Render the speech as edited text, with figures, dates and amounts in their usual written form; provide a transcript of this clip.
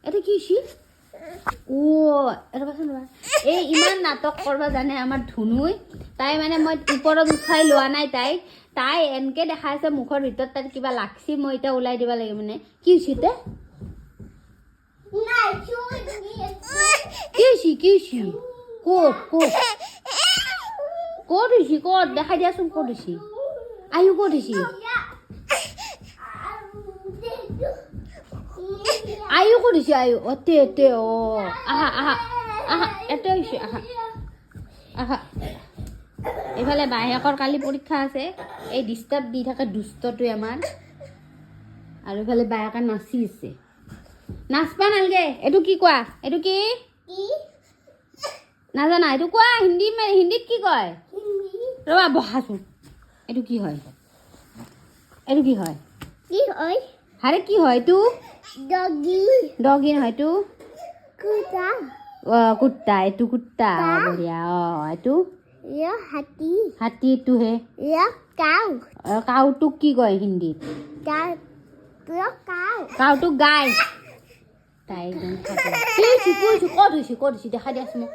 এটা কি ও এই ইমান নাটক কৰবা জানে আমাৰ ধুনুই তাই মানে মই উপৰত উঠাই লোৱা নাই তাই এনকে দেখাইছে মুখৰ ভিতৰত তার কিবা লাগছি মই এটা ওলাই দিবা লাগে মানে কি হৈছিতে কি ক'ত হৈছি ক'ত দেখাই দিয়াচোন ক'ত হৈছি আয়ু ক'ত হৈছি আয়ু ক'ত হৈছি আয়ু অতে আহা এতে হৈছি আহা এফালে বাহেকৰ কালি পৰীক্ষা আছে এই ডিস্টাৰ্ব দি থাকে দুষ্টটোৱে আমাৰ আৰু এফালে বায়েকে নাচি আছে নাচবা নালগে এইটো কি কোৱা এইটো কি নাজানা এইটো কোৱা হিন্দীত কি কয় ৰবা বহাচোন এইটো কি হয় হাৰে কি হয় এইটো ডগি নহয় এইটো কুত্তা এইটো কুত্তা বঢ়িয়া এইটো হাতী এইটো হে কাউটোক কি কয় হিন্দীত কাউটোক গাই তাই ক'ত হৈছি দেখা দিয়াচোন মোক